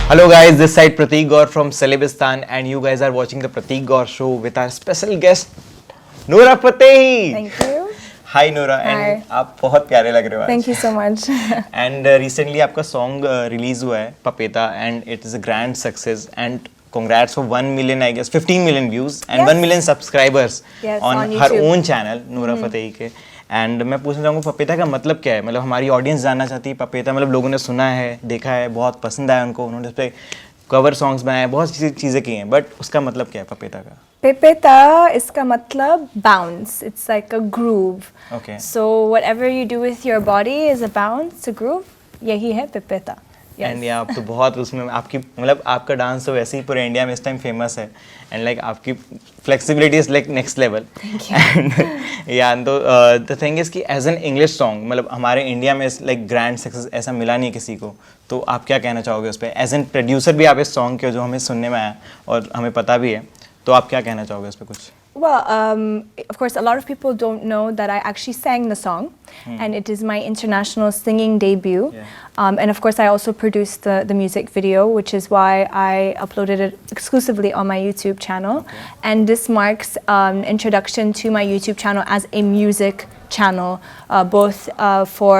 Hello guys, this side Prateek Gaur from Celebistan and you guys are watching the Prateek Gaur show with our special guest Noora Fateh. Thank you. Hi Noora and आप बहुत प्यारे लग रहे हो आज. Thank you so much. And recently आपका song release हुआ है Papeta and it is a grand success and congrats for 1 million I guess 15 million views and Yes. 1 million subscribers Yes, on on her YouTube. own channel Noora Fateh के. And मैं पूछना चाहूँगा पपीता का मतलब क्या है, मतलब हमारी ऑडियंस जानना चाहती है पपीता, मतलब लोगों ने सुना है, देखा है, बहुत पसंद आया उनको, उन्होंने उस पर कवर सॉन्ग्स बनाए, बहुत सी चीज़ें की हैं, बट उसका मतलब क्या है पपीता का? Pepeta इसका मतलब bounce. It's like a groove. Okay. So whatever you do with your body is a bounce, a groove. यही है Pepeta. एंड या आप तो बहुत उसमें आपकी मतलब आपका डांस तो वैसे ही पूरे इंडिया में इस टाइम फेमस है एंड लाइक आपकी flexibility is like next level. And या तो द थिंग इज कि एज एन इंग्लिश सॉन्ग मतलब हमारे इंडिया में लाइक ग्रैंड सक्सेस ऐसा मिला नहीं किसी को, तो आप क्या कहना चाहोगे उस पर? एज एन प्रोड्यूसर भी आप इस सॉन्ग के जो हमें सुनने में आया और हमें पता भी है, तो आप क्या कहना चाहोगे उस पर कुछ? Well, of course, a lot of people don't know that I actually sang the song, and it is my international singing debut. Yeah. And of course, I also produced the music video, which is why I uploaded it exclusively on my YouTube channel. Okay. And this marks introduction to my YouTube channel as a music channel, both for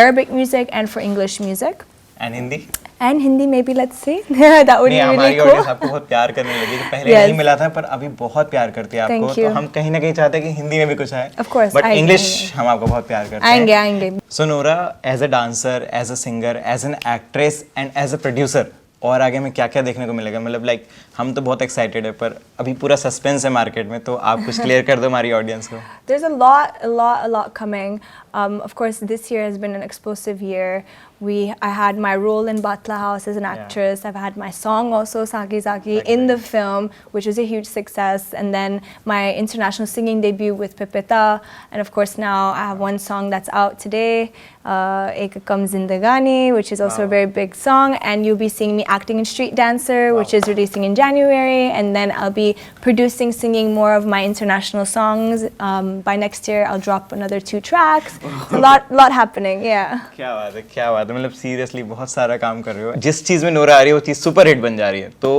Arabic music and for English music. And Hindi? And Hindi, maybe, let's see. That would be really हमारी cool. Audience आपको बहुत प्यार करने लगी, जो पहले Yes. नहीं मिला था पर अभी बहुत प्यार करती है आपको. Thank तो you. हम कहीं ना कहीं चाहते हैं कि हिंदी में भी कुछ आए. Of course, बट आएंगे, इंग्लिश आएंगे. हम आपको बहुत प्यार करते आएंगे, हैं. आएंगे. So Nora, as a dancer, as a singer, as an actress and as a producer, और आगे में क्या क्या देखने को मिलेगा? मतलब लाइक हम तो बहुत एक्साइटेड है पर अभी पूरा सस्पेंस है मार्केट में, तो आप कुछ क्लियर कर दो हमारी ऑडियंस को. There's a lot coming. Of course, this year has been an explosive year. I had my role in Batla House as an actress. I've had my song also, Saki Saki, in the film, which was a huge success. And then my international singing debut with Pepeta. And of course, now I have one song that's out today, Ek Kam Zindagani, which is also a very big song. And you'll be seeing me acting in Street Dancer, which is releasing in January. And then I'll be producing, singing more of my international songs. By next year, I'll drop another 2 tracks. It's a lot happening, yeah. क्या बात है, क्या बात है, मतलब seriously बहुत सारा काम कर रहे हो. जिस चीज़ में नोरा आ रही है वो चीज़ सुपर हिट बन जा रही है. तो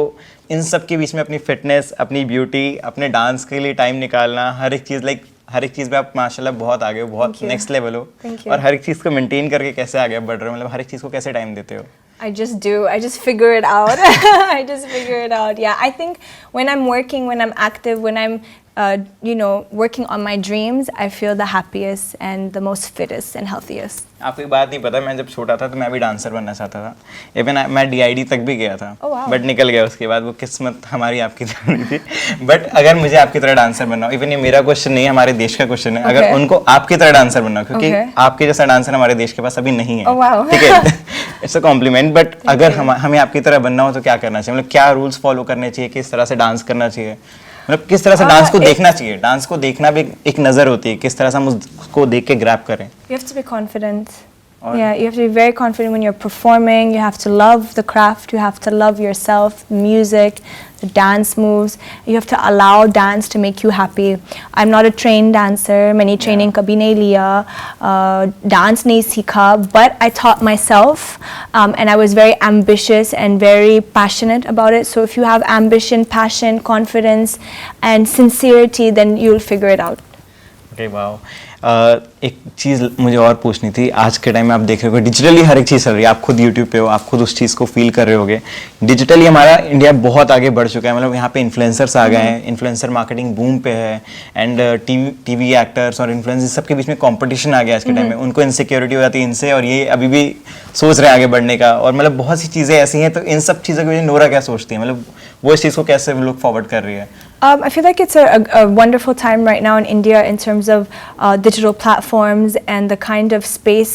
इन सब के बीच में अपनी फिटनेस, अपनी ब्यूटी, अपने डांस के लिए टाइम निकालना, हर एक चीज़ हर एक चीज़ में आप माशाल्लाह बहुत आगे हो, बहुत नेक्स्ट लेवल हो. और हर एक चीज़ को मेंटेन करके कैसे आगे बढ़ रहे हो, मतलब हर एक चीज़ को कैसे टाइम देते हो? I just figure it out. I just figure it out. Yeah, I think when I'm working, when I'm active, when I'm working on my dreams, I feel the happiest and the most fittest and healthiest. आपको एक बात नहीं पता, मैं जब छोटा था तो मैं भी डांसर बनना चाहता था. इवन मैं DID तक भी गया था, बट निकल गया उसके बाद. वो किस्मत हमारी आपकी तरह नहीं थी. बट अगर मुझे आपकी तरह डांसर बनना हो, इवन ये मेरा क्वेश्चन नहीं है, हमारे देश का क्वेश्चन है, अगर उनको आपकी तरह डांसर बनना हो, क्योंकि आपके जैसा डांसर हमारे देश के पास अभी नहीं है, ठीक है, इट्स अ कॉम्प्लीमेंट. बट अगर हमें आपकी तरह बनना हो तो क्या करना चाहिए, मतलब क्या रूल्स फॉलो करने चाहिए, किस तरह से डांस करना चाहिए, मतलब किस तरह से डांस को देखना चाहिए? डांस को देखना भी एक नज़र होती है, किस तरह से हम उसको देख के ग्रैब करें? You have to be confident. Yeah, you have to be very confident when you're performing. You have to love the craft. You have to love yourself, music, the dance moves. You have to allow dance to make you happy. I'm not a trained dancer. मैंने training कभी नहीं लिया. Dance नहीं सीखा. But I taught myself, and I was very ambitious and very passionate about it. So if you have ambition, passion, confidence, and sincerity, then you'll figure it out. Okay, wow. एक चीज़ मुझे और पूछनी थी. आज के time में आप देख रहे हो डिजिटली हर एक चीज़ चल रही है. आप खुद यूट्यूब पे हो, आप खुद उस चीज़ को फील कर रहे होगे. डिजिटली हमारा इंडिया बहुत आगे बढ़ चुका है, मतलब यहाँ पे इन्फ्लुएंसर्स आ गए हैं, इन्फ्लुएंसर मार्केटिंग बूम पे है. एंड टीवी एक्टर्स और इन्फ्लुएंसर्स सबके बीच में कंपटीशन आ गया आज के टाइम में. उनको इनसिक्योरिटी हो जाती है इनसे, और ये अभी भी सोच रहे हैं आगे बढ़ने का, और मतलब बहुत सी चीज़ें ऐसी हैं. तो इन सब चीज़ों की वजह नोरा क्या सोचती है, मतलब वो इस चीज़ को कैसे लुक फॉरवर्ड कर रही है? I feel like it's a wonderful time right now in India in terms of digital platforms and the kind of space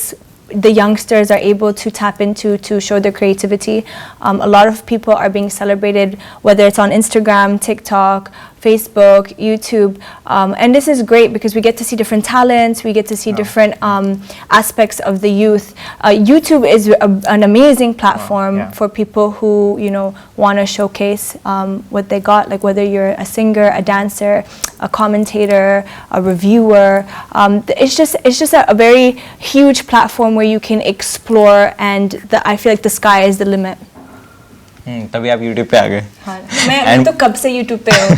the youngsters are able to tap into to show their creativity. A lot of people are being celebrated, whether it's on Instagram, TikTok, Facebook, YouTube, and this is great because we get to see different talents, we get to see different aspects of the youth. YouTube is an amazing platform for people who want to showcase what they got, like whether you're a singer, a dancer, a commentator, a reviewer. It's just a very huge platform where you can explore, and I feel like the sky is the limit. तभी आप YouTube पे आ गए। हाँ, मैं तो कब से YouTube पे हूँ,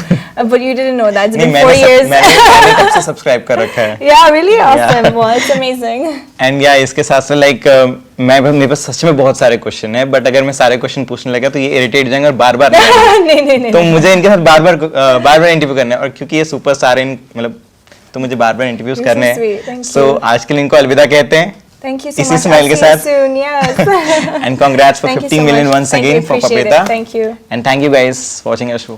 but you didn't know that. It's been 4 मैंने years. मैंने तब से सब्सक्राइब कर रखा है। Yeah, really awesome. Well, it's amazing. And या इसके साथ साथ लाइक मेरे पास सच में बहुत सारे क्वेश्चन है, बट अगर मैं सारे क्वेश्चन पूछने लगा तो ये इरिटेट जाएंगे और बार बार नहीं तो मुझे इनके साथ बार बार इंटरव्यू करना है, और क्योंकि ये सुपरस्टार हैं मतलब तो मुझे बार बार इंटरव्यूज You're so करने sweet. हैं। Thank so you. आज के लिए इनको अलविदा कहते हैं Thank you so इसी much. स्माइल के I'll see you साथ। soon. Yes. And congrats for Thank you 50 so million much. once Thank you. again for Appreciate Papeta. it. Thank you. And thank you guys for watching our show.